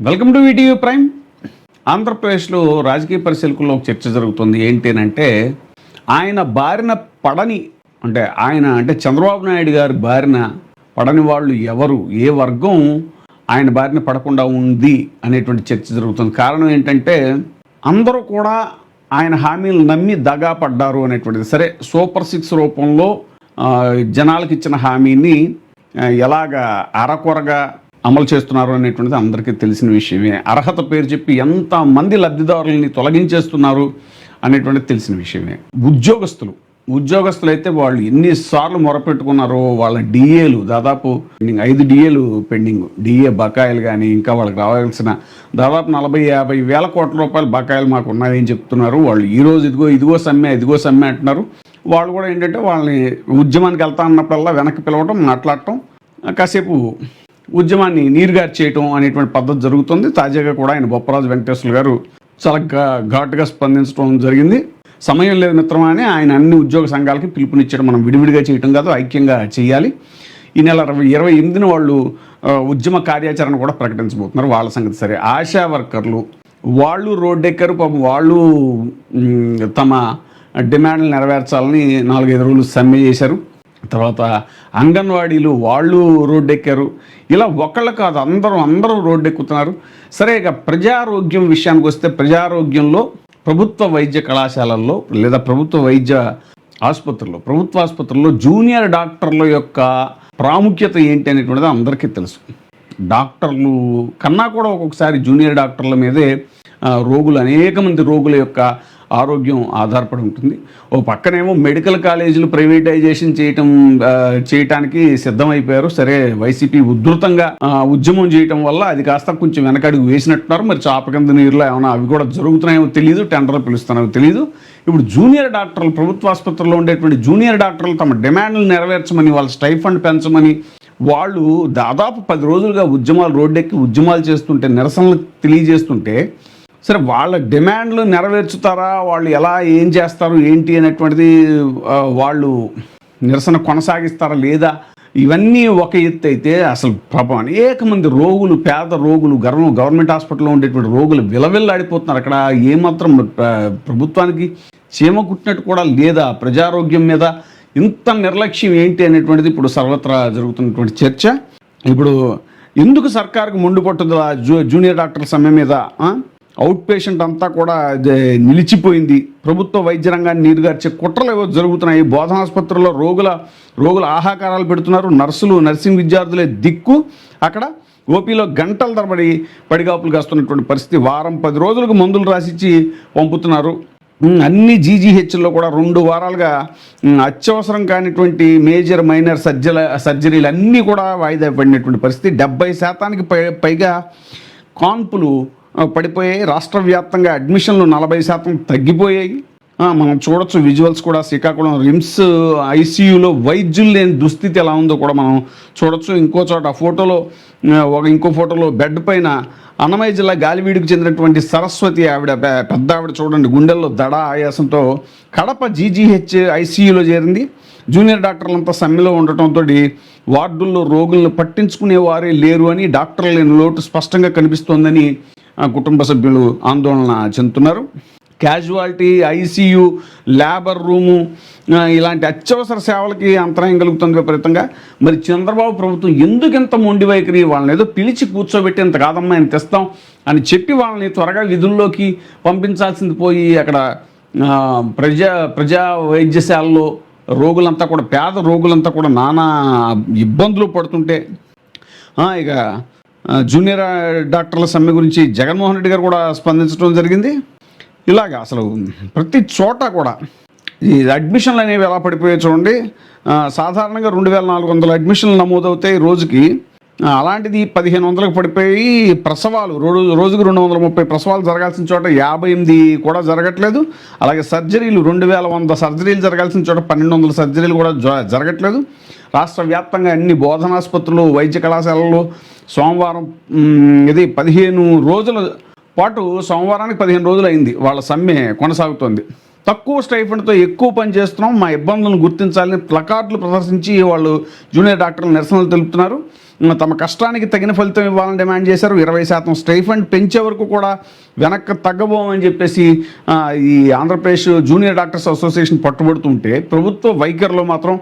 Welcome to VTV prime. ఆంధ్రప్రదేశ్లో రాజకీయ పరిశీలకుల్లో ఒక చర్చ జరుగుతుంది. ఏంటి అంటే ఆయన బారిన పడని అంటే చంద్రబాబు నాయుడు గారి బారిన పడని వాళ్ళు ఎవరు, ఏ వర్గం ఆయన బారిన పడకుండా ఉంది అనేటువంటి చర్చ జరుగుతుంది. కారణం ఏంటంటే అందరూ కూడా ఆయన హామీలు నమ్మి దగా పడ్డారు అనేటువంటిది. సరే, సూపర్ 6 రూపంలో జనాలకు ఇచ్చిన హామీని ఎలాగా అరకొరగా అమలు చేస్తున్నారు అనేటువంటిది అందరికీ తెలిసిన విషయమే. అర్హత పేరు చెప్పి ఎంతమంది లబ్ధిదారులని తొలగించేస్తున్నారు అనేటువంటిది తెలిసిన విషయమే. ఉద్యోగస్తులు అయితే వాళ్ళు ఎన్నిసార్లు మొరపెట్టుకున్నారో వాళ్ళ డిఏలు దాదాపు 5 డిఏలు పెండింగ్. డిఏ బకాయిలు కానీ ఇంకా వాళ్ళకి రావాల్సిన దాదాపు 40-50 వేల కోట్ల రూపాయల బకాయిలు మాకు ఉన్నాయని చెప్తున్నారు. వాళ్ళు ఈరోజు ఇదిగో సమ్మె అంటున్నారు. వాళ్ళు కూడా ఏంటంటే వాళ్ళని ఉద్యమానికి వెళ్తా అన్నప్పుడల్లా వెనక్కి పిలవటం, మాట్లాడటం, కాసేపు ఉద్యమాన్ని నీరుగారి చేయటం అనేటువంటి పద్ధతి జరుగుతుంది. తాజాగా కూడా ఆయన బొప్పరాజు వెంకటేశ్వర గారు చాలా ఘాటుగా స్పందించడం జరిగింది. సమయం లేదు మిత్రమా అని ఆయన అన్ని ఉద్యోగ సంఘాలకి పిలుపునిచ్చడం, మనం విడివిడిగా చేయటం కాదు, ఐక్యంగా చేయాలి. ఈ నెల 28న వాళ్ళు ఉద్యమ కార్యాచరణ కూడా ప్రకటించబోతున్నారు. వాళ్ళ సంగతి సరే. ఆశా వర్కర్లు వాళ్ళు రోడ్డెక్కారు. పాపం వాళ్ళు తమ డిమాండ్లు నెరవేర్చాలని 4-5 రోజులు సమ్మె చేశారు. తర్వాత అంగన్వాడీలు వాళ్ళు రోడ్డెక్కారు. ఇలా ఒకళ్ళు కాదు, అందరూ రోడ్డెక్కుతున్నారు. సరే, ఇక ప్రజారోగ్యం విషయానికి వస్తే ప్రజారోగ్యంలో ప్రభుత్వ వైద్య కళాశాలల్లో లేదా ప్రభుత్వ ఆసుపత్రుల్లో జూనియర్ డాక్టర్ల యొక్క ప్రాముఖ్యత ఏంటి అనేటువంటిది అందరికీ తెలుసు. డాక్టర్లు కన్నా కూడా ఒక్కొక్కసారి జూనియర్ డాక్టర్ల మీదే అనేక మంది రోగుల యొక్క ఆరోగ్యం ఆధారపడి ఉంటుంది. ఓ పక్కనేమో మెడికల్ కాలేజీలు ప్రైవేటైజేషన్ చేయటానికి సిద్ధమైపోయారు. సరే, వైసీపీ ఉధృతంగా ఉద్యమం చేయటం వల్ల అది కాస్త కొంచెం వెనకడుగు వేసినట్టున్నారు. మరి చాప కింద నీరులో ఏమైనా అవి కూడా జరుగుతున్నాయో తెలియదు, టెండర్లు పిలుస్తున్నాయో తెలియదు. ఇప్పుడు జూనియర్ డాక్టర్లు, ప్రభుత్వ ఆసుపత్రుల్లో ఉండేటువంటి జూనియర్ డాక్టర్లు తమ డిమాండ్లు నెరవేర్చమని, వాళ్ళ స్టైఫండ్ పెంచమని వాళ్ళు దాదాపు 10 రోజులుగా రోడ్డెక్కి ఉద్యమాలు చేస్తుంటే, నిరసనలు తెలియజేస్తుంటే, సరే వాళ్ళ డిమాండ్లు నెరవేర్చుతారా, వాళ్ళు ఏం చేస్తారు ఏంటి అనేటువంటిది, వాళ్ళు నిరసన కొనసాగిస్తారా లేదా, ఇవన్నీ ఒక ఎత్తు అయితే అసలు అనేక మంది రోగులు, పేద రోగులు, గవర్నమెంట్ హాస్పిటల్లో ఉండేటువంటి రోగులు విలవిల్లాడిపోతున్నారు. అక్కడ ఏమాత్రం ప్రభుత్వానికి చీమ కుట్టినట్టు కూడా లేదా. ప్రజారోగ్యం మీద ఇంత నిర్లక్ష్యం ఏంటి అనేటువంటిది ఇప్పుడు సర్వత్రా జరుగుతున్నటువంటి చర్చ. ఇప్పుడు ఎందుకు సర్కారుకు మొండి పట్టుదల జూనియర్ డాక్టర్ల సమ్మె మీద? అవుట్ పేషెంట్ అంతా కూడా నిలిచిపోయింది. ప్రభుత్వ వైద్య రంగాన్ని నీరుగార్చే కుట్రలు ఏవో జరుగుతున్నాయి. బోధనాసుపత్రుల్లో రోగుల ఆహాకారాలు పెడుతున్నారు. నర్సింగ్ విద్యార్థులే దిక్కు. అక్కడ ఓపీలో గంటల తరబడి పడిగాపులు కాస్తున్నటువంటి పరిస్థితి. వారం 10 రోజులకు మందులు రాసిచ్చి పంపుతున్నారు. అన్ని జీజీహెచ్ల్లో కూడా 2 వారాలుగా అత్యవసరం కానిటువంటి మేజర్ మైనర్ సర్జరీలు అన్నీ కూడా వాయిదా పడినటువంటి పరిస్థితి. 70% పైగా కాన్పులు పడిపోయాయి. రాష్ట్ర వ్యాప్తంగా అడ్మిషన్లు 40% తగ్గిపోయాయి. మనం చూడొచ్చు విజువల్స్ కూడా. శ్రీకాకుళం రిమ్స్ ఐసీయూలో వైద్యులు లేని దుస్థితి ఎలా ఉందో కూడా మనం చూడొచ్చు. ఇంకో ఫోటోలో బెడ్ పైన అన్నమయ్య జిల్లా గాలివీడుకు చెందినటువంటి సరస్వతి పెద్ద ఆవిడ చూడండి, గుండెల్లో దడ ఆయాసంతో కడప జీజీహెచ్ ఐసీయూలో చేరింది. జూనియర్ డాక్టర్లంతా సమ్మెలో ఉండటంతో వార్డుల్లో రోగులను పట్టించుకునేవారే లేరు అని, డాక్టర్లు లేని లోటు స్పష్టంగా కనిపిస్తోందని కుటుంబ సభ్యులు ఆందోళన చెందుతున్నారు. క్యాజువాలిటీ, ఐసీయూ, లేబర్ రూము ఇలాంటి అత్యవసర సేవలకి అంతరాయం కలుగుతుంది విపరీతంగా. మరి చంద్రబాబు ప్రభుత్వం ఎందుకు ఎంత మొండి వైఖరి? వాళ్ళని ఏదో పిలిచి కూర్చోబెట్టి ఇంత కాదమ్మా ఆయన తెస్తాం అని చెప్పి వాళ్ళని త్వరగా విధుల్లోకి పంపించాల్సింది పోయి అక్కడ ప్రజా వైద్యశాలలో రోగులంతా కూడా, పేద రోగులంతా కూడా నానా ఇబ్బందులు పడుతుంటే, ఇక జూనియర్ డాక్టర్ల సమ్మె గురించి జగన్మోహన్ రెడ్డి గారు కూడా స్పందించడం జరిగింది. ఇలాగా అసలు ప్రతి చోట కూడా ఈ అడ్మిషన్లు అనేవి ఎలా పడిపోయాయి చూడండి. సాధారణంగా 2400 అడ్మిషన్లు నమోదవుతాయి రోజుకి. అలాంటిది 1500కు పడిపోయి ప్రసవాలు రోజుకు 230 ప్రసవాలు జరగాల్సిన చోట 58 కూడా జరగట్లేదు. అలాగే సర్జరీలు 2100 సర్జరీలు జరగాల్సిన చోట 1200 సర్జరీలు కూడా జరగట్లేదు. రాష్ట్ర వ్యాప్తంగా అన్ని బోధనాసుపత్రులు, వైద్య కళాశాలలు సోమవారం 15 రోజుల పాటు, సోమవారానికి 15 రోజులు అయింది వాళ్ళ సమ్మె కొనసాగుతోంది. తక్కువ స్టైఫండ్తో ఎక్కువ పని చేస్తున్నాం, మా ఇబ్బందులను గుర్తించాలని ప్లకార్డులు ప్రదర్శించి వాళ్ళు జూనియర్ డాక్టర్లు నిరసనలు తెలుపుతున్నారు. తమ కష్టానికి తగిన ఫలితం ఇవ్వాలని డిమాండ్ చేశారు. 20% స్టైఫండ్ పెంచే వరకు కూడా వెనక్కి తగ్గబోమని చెప్పేసి ఈ ఆంధ్రప్రదేశ్ జూనియర్ డాక్టర్స్ అసోసియేషన్ పట్టుబడుతుంటే ప్రభుత్వ వైఖరిలో మాత్రం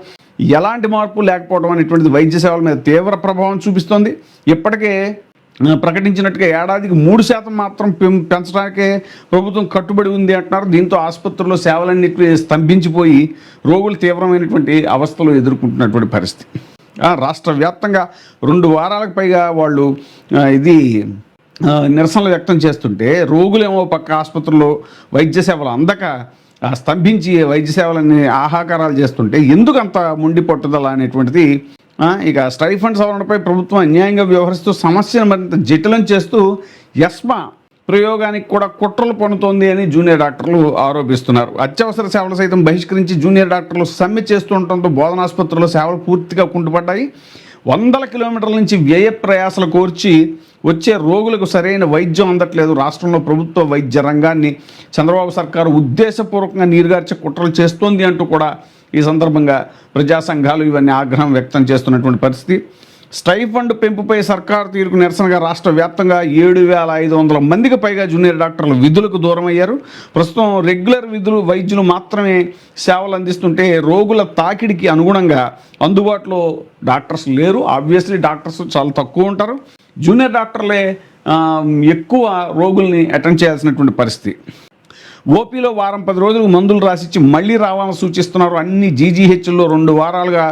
ఎలాంటి మార్పు లేకపోవడం అనేటువంటిది వైద్య సేవల మీద తీవ్ర ప్రభావం చూపిస్తోంది. ఇప్పటికే ప్రకటించినట్టుగా ఏడాదికి 3% మాత్రం పెంచడానికే ప్రభుత్వం కట్టుబడి ఉంది అంటున్నారు. దీంతో ఆసుపత్రుల్లో సేవలన్నింటినీ స్తంభించిపోయి రోగులు తీవ్రమైనటువంటి అవస్థలు ఎదుర్కొంటున్నటువంటి పరిస్థితి. రాష్ట్ర వ్యాప్తంగా 2 వారాలకు పైగా వాళ్ళు నిరసనలు వ్యక్తం చేస్తుంటే రోగులేమో పక్క ఆసుపత్రుల్లో వైద్య సేవలు అందక స్తంభించి వైద్య సేవలని ఆహాకారాలు చేస్తుంటే ఎందుకు అంత ముండి పట్టుదల అనేటువంటిది. ఇక స్టైఫండ్ సవరణపై ప్రభుత్వం అన్యాయంగా వ్యవహరిస్తూ సమస్యను మరింత జటిలం చేస్తూ ఎస్మా ప్రయోగానికి కూడా కుట్రలు పన్నుతోంది అని జూనియర్ డాక్టర్లు ఆరోపిస్తున్నారు. అత్యవసర సేవలు సైతం బహిష్కరించి జూనియర్ డాక్టర్లు సమ్మె చేస్తూ ఉండటంతో బోధనాసుపత్రుల్లో సేవలు పూర్తిగా కుంటుపడ్డాయి. 100 కిలోమీటర్ల నుంచి వ్యయ ప్రయాసలు కోర్చి వచ్చే రోగులకు సరైన వైద్యం అందట్లేదు. రాష్ట్రంలో ప్రభుత్వ వైద్య రంగాన్ని చంద్రబాబు సర్కారు ఉద్దేశపూర్వకంగా నీరుగార్చే కుట్రలు చేస్తోంది అంటూ కూడా ఈ సందర్భంగా ప్రజా సంఘాలు ఇవన్నీ ఆగ్రహం వ్యక్తం చేస్తున్నటువంటి పరిస్థితి. స్టైఫండ్ పెంపుపై సర్కారు తీరుకు నిరసనగా రాష్ట్ర వ్యాప్తంగా 7,500 మందికి పైగా జూనియర్ డాక్టర్లు విధులకు దూరం అయ్యారు. ప్రస్తుతం రెగ్యులర్ వైద్యులు మాత్రమే సేవలు అందిస్తుంటే రోగుల తాకిడికి అనుగుణంగా అందుబాటులో డాక్టర్స్ లేరు. ఆబ్వియస్లీ డాక్టర్స్ చాలా తక్కువ ఉంటారు. జూనియర్ డాక్టర్లే ఎక్కువ రోగుల్ని అటెండ్ చేయాల్సినటువంటి పరిస్థితి. ఓపీలో వారం 10 రోజులు మందులు రాసిచ్చి మళ్ళీ రావాలని సూచిస్తున్నారు. అన్ని జీజీహెచ్ల్లో 2 వారాలుగా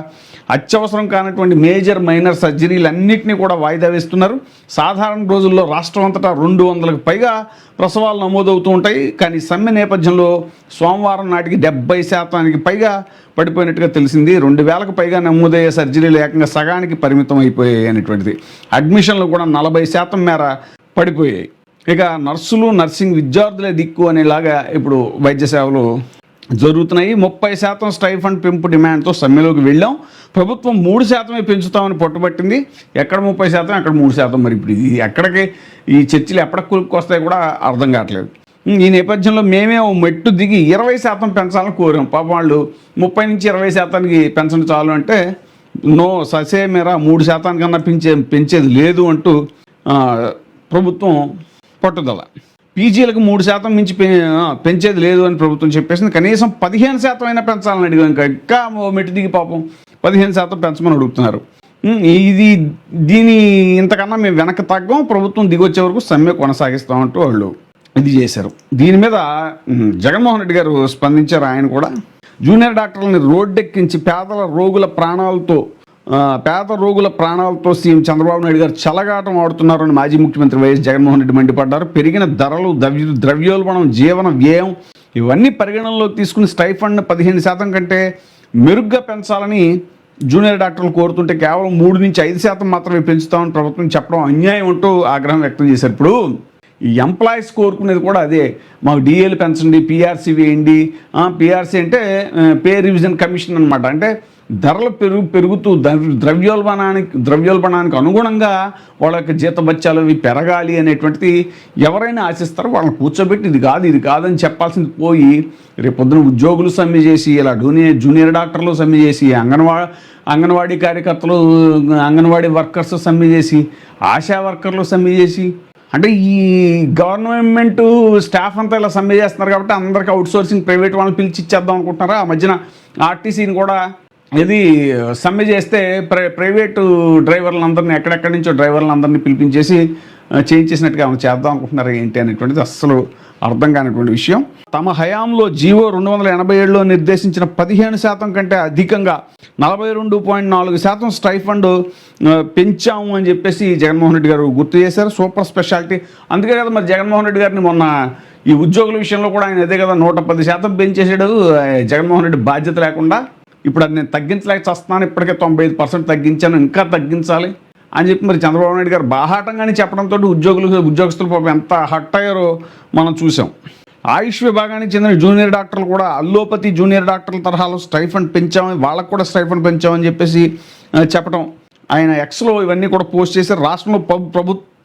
అత్యవసరం కానటువంటి మేజర్ మైనర్ సర్జరీలు అన్నింటినీ కూడా వాయిదా వేస్తున్నారు. సాధారణ రోజుల్లో రాష్ట్రం అంతటా 200కు పైగా ప్రసవాలు నమోదవుతూ ఉంటాయి. కానీ సమ్మె నేపథ్యంలో సోమవారం నాటికి 70% పైగా పడిపోయినట్టుగా తెలిసింది. 2,000కు పైగా నమోదయ్యే సర్జరీలు ఏకంగా సగానికి పరిమితం అయిపోయాయి అనేటువంటిది. అడ్మిషన్లు కూడా 40% మేర పడిపోయాయి. ఇక నర్సులు నర్సింగ్ విద్యార్థులే దిక్కు అనేలాగా ఇప్పుడు వైద్య సేవలు జరుగుతున్నాయి. 30% స్టైఫండ్ పెంపు డిమాండ్తో సమ్మెలోకి వెళ్ళాం. ప్రభుత్వం 3% పెంచుతామని పట్టుబట్టింది. ఎక్కడ 30% అక్కడ 3%. మరి ఇప్పుడు ఇది ఎక్కడికి ఈ చర్చలు ఎప్పటికి కొలుక్కొస్తాయి కూడా అర్థం కావట్లేదు. ఈ నేపథ్యంలో మేమే ఓ మెట్టు దిగి 20% పెంచాలని కోరాం. పాపం వాళ్ళు 30 నుంచి 20%కి పెంచడం చాలు అంటే నో ససే మేర 3% కన్నా పెంచేది లేదు అంటూ ప్రభుత్వం పట్టుదల. పీజీలకు 3% మించి పెంచేది లేదు అని ప్రభుత్వం చెప్పేసింది. కనీసం 15% అయినా పెంచాలని అడిగాం. ఇంకా మెట్టు దిగి పాపం 15% పెంచమని అడుగుతున్నారు. దీని ఇంతకన్నా మేము వెనక్కి తగ్గం, ప్రభుత్వం దిగొచ్చే వరకు సమ్మె కొనసాగిస్తామంటూ వాళ్ళు ఇది చేశారు. దీని మీద జగన్మోహన్ రెడ్డి గారు స్పందించారు. ఆయన కూడా జూనియర్ డాక్టర్లని రోడ్డెక్కించి పేద రోగుల ప్రాణాలతో సీఎం చంద్రబాబు నాయుడు గారు చెలగాటం ఆడుతున్నారని మాజీ ముఖ్యమంత్రి వైఎస్ జగన్మోహన్ రెడ్డి మండిపడ్డారు. పెరిగిన ధరలు, ద్రవ్యోల్బణం, జీవన వ్యయం ఇవన్నీ పరిగణనలోకి తీసుకుని స్టైఫండ్ 15% కంటే మెరుగ్గా పెంచాలని జూనియర్ డాక్టర్లు కోరుతుంటే కేవలం 3 నుంచి 5% మాత్రమే పెంచుతామని ప్రభుత్వం చెప్పడం అన్యాయం అంటూ ఆగ్రహం వ్యక్తం చేశారు. ఇప్పుడు ఈ ఎంప్లాయీస్ కోరుకునేది కూడా అదే. మాకు డిఏలు పెంచండి, పిఆర్సీ వేయండి. పిఆర్సీ అంటే పే రివిజన్ కమిషన్ అనమాట. అంటే ధరలు పెరుగుతూ ద్రవ్యోల్బణానికి అనుగుణంగా వాళ్ళ యొక్క జీతభత్యాలు అవి పెరగాలి అనేటువంటిది ఎవరైనా ఆశిస్తారో వాళ్ళని కూర్చోబెట్టి ఇది కాదని చెప్పాల్సింది పోయి రేపొద్దున ఉద్యోగులు సమ్మె చేసి ఇలా జూనియర్ డాక్టర్లు సమ్మె చేసి అంగన్వాడీ కార్యకర్తలు, అంగన్వాడీ వర్కర్స్ సమ్మె చేసి, ఆశా వర్కర్లు సమ్మె చేసి, అంటే ఈ గవర్నమెంట్ స్టాఫ్ అంతా ఇలా సమ్మె చేస్తున్నారు కాబట్టి అందరికీ అవుట్సోర్సింగ్ ప్రైవేట్ వాళ్ళని పిలిచి ఇచ్చేద్దాం అనుకుంటున్నారా? ఆ మధ్యన ఆర్టీసీని కూడా ఇది సమ్మె చేస్తే ప్రైవేటు డ్రైవర్లందరినీ ఎక్కడెక్కడి నుంచో డ్రైవర్లందరినీ పిలిపించేసి చేయించేసినట్టుగా ఏమైనా చేద్దాం అనుకుంటున్నారా ఏంటి అనేటువంటిది అస్సలు అర్థం కానిటువంటి విషయం. తమ హయాంలో జీవో 287లో నిర్దేశించిన 15% కంటే అధికంగా 42.4% స్టైఫండ్ పెంచాము అని చెప్పేసి జగన్మోహన్ రెడ్డి గారు గుర్తు చేశారు. సూపర్ స్పెషాలిటీ అందుకే కదా మరి జగన్మోహన్ రెడ్డి గారిని మొన్న ఈ ఉద్యోగుల విషయంలో కూడా ఆయన అదే కదా 110% పెంచేసాడు జగన్మోహన్ రెడ్డి బాధ్యత లేకుండా. ఇప్పుడు అది నేను తగ్గించలేక చేస్తున్నాను, ఇప్పటికే 95% తగ్గించాను, ఇంకా తగ్గించాలి అని చెప్పి మరి చంద్రబాబు నాయుడు గారు బాహాటంగానే చెప్పడంతో ఉద్యోగస్తులు పాపం ఎంత హట్ అయ్యారో మనం చూసాం. ఆయుష్ విభాగానికి చెందిన జూనియర్ డాక్టర్లు కూడా అల్లోపతి జూనియర్ డాక్టర్ల తరహాలో స్టైఫండ్ పెంచామని, వాళ్ళకు కూడా స్టైఫండ్ పెంచామని చెప్పేసి చెప్పడం ఆయన ఎక్స్లో ఇవన్నీ కూడా పోస్ట్ చేశారు. రాష్ట్రంలో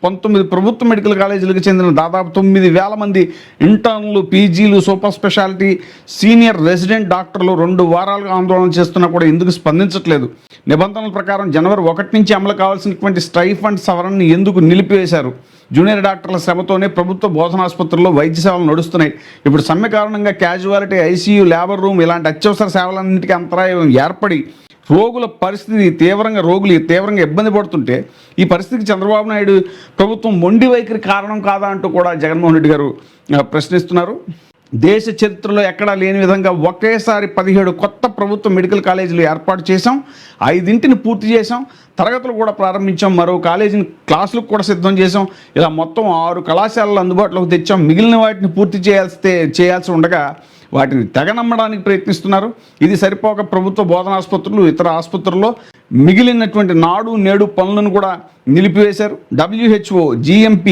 19 ప్రభుత్వ మెడికల్ కాలేజీలకు చెందిన దాదాపు 9,000 మంది ఇంటర్న్లు, పీజీలు, సూపర్ స్పెషాలిటీ, సీనియర్ రెసిడెంట్ డాక్టర్లు 2 వారాలుగా ఆందోళన చేస్తున్నా కూడా ఎందుకు స్పందించట్లేదు? నిబంధనల ప్రకారం జనవరి 1 నుంచి అమలు కావాల్సినటువంటి స్టైఫండ్ సవరణని ఎందుకు నిలిపివేశారు? జూనియర్ డాక్టర్ల శ్రమతోనే ప్రభుత్వ బోధనాసుపత్రుల్లో వైద్య సేవలు నడుస్తున్నాయి. ఇప్పుడు సమ్మె కారణంగా క్యాజువాలిటీ, ఐసీయూ, లేబర్ రూమ్ ఇలాంటి అత్యవసర సేవలన్నింటికీ అంతరాయం ఏర్పడి రోగులు తీవ్రంగా ఇబ్బంది పడుతుంటే ఈ పరిస్థితికి చంద్రబాబు నాయుడు ప్రభుత్వం మొండి వైఖరి కారణం కాదా అంటూ కూడా జగన్మోహన్ రెడ్డి గారు ప్రశ్నిస్తున్నారు. దేశ చరిత్రలో ఎక్కడా లేని విధంగా ఒకేసారి 17 కొత్త ప్రభుత్వ మెడికల్ కాలేజీలు ఏర్పాటు చేశాం, 5 పూర్తి చేశాం, తరగతులు కూడా ప్రారంభించాం, మరో కాలేజీని క్లాసులకు కూడా సిద్ధం చేశాం. ఇలా మొత్తం 6 కళాశాలలు అందుబాటులోకి తెచ్చాం. మిగిలిన వాటిని పూర్తి చేయాల్సి ఉండగా వాటిని తెగనమ్మడానికి ప్రయత్నిస్తున్నారు. ఇది సరిపోక ప్రభుత్వ బోధనాసుపత్రులు, ఇతర ఆసుపత్రుల్లో మిగిలినటువంటి నాడు నేడు పనులను కూడా నిలిపివేశారు. WHO, GMP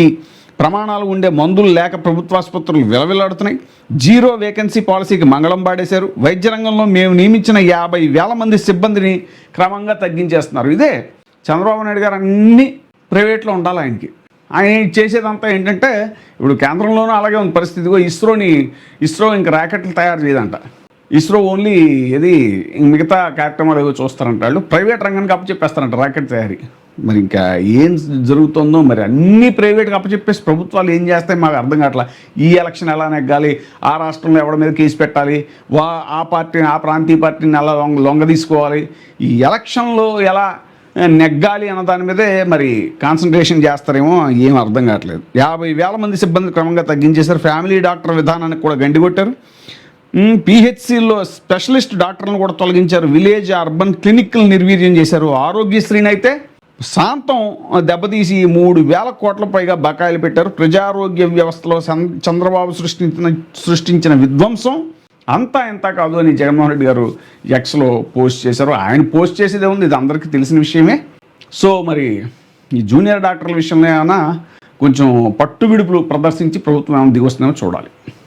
ప్రమాణాలు ఉండే మందులు లేక ప్రభుత్వ ఆసుపత్రులు విలవిలాడుతున్నాయి. 0 వేకెన్సీ పాలసీకి మంగళం పాడేశారు. వైద్య రంగంలో మేము నియమించిన 50,000 మంది సిబ్బందిని క్రమంగా తగ్గించేస్తున్నారు. ఇదే చంద్రబాబు నాయుడు గారు అన్నీ ప్రైవేట్లో ఉండాలి ఆయనకి. ఆయన చేసేదంతా ఏంటంటే ఇప్పుడు కేంద్రంలోనూ అలాగే ఉంది పరిస్థితి. ఇస్రో ఇంకా ర్యాకెట్లు తయారు చేయదంట. ఇస్రో ఓన్లీ మిగతా కార్యక్రమాలు ఏవో చూస్తారంట. వాళ్ళు ప్రైవేట్ రంగానికి అప్పచెప్పేస్తారంట రాకెట్ తయారీ. మరి ఇంకా ఏం జరుగుతుందో మరి అన్నీ ప్రైవేట్గా అప్పచెప్పేసి ప్రభుత్వాలు ఏం చేస్తాయి మాకు అర్థం కావట్లా. ఈ ఎలక్షన్ ఎలా నెగ్గాలి, ఆ రాష్ట్రంలో ఎవరి మీద కేసు పెట్టాలి, ఆ ప్రాంతీయ పార్టీని ఎలా లొంగ తీసుకోవాలి, ఈ ఎలక్షన్లో ఎలా నెగ్గాలి అన్న దాని మీదే మరి కాన్సన్ట్రేషన్ చేస్తారేమో ఏం అర్థం కావట్లేదు. 50,000 మంది సిబ్బంది క్రమంగా తగ్గించేశారు. ఫ్యామిలీ డాక్టర్ విధానానికి కూడా గండి కొట్టారు. PHCలో స్పెషలిస్ట్ డాక్టర్లను కూడా తొలగించారు. విలేజ్, అర్బన్ క్లినిక్లు నిర్వీర్యం చేశారు. ఆరోగ్యశ్రీని అయితే శాంతం దెబ్బతీసి 3,000 కోట్ల పైగా బకాయిలు పెట్టారు. ప్రజారోగ్య వ్యవస్థలో చంద్రబాబు సృష్టించిన విధ్వంసం అంతా ఎంత కాదు అని జగన్మోహన్ రెడ్డి గారు ఎక్స్లో పోస్ట్ చేశారు. ఆయన పోస్ట్ చేసేదే ఉంది, ఇది అందరికీ తెలిసిన విషయమే. సో మరి ఈ జూనియర్ డాక్టర్ల విషయంలో ఏమైనా కొంచెం పట్టువిడుపులు ప్రదర్శించి ప్రభుత్వం ఏమైనా దిగొస్తుందేమో చూడాలి.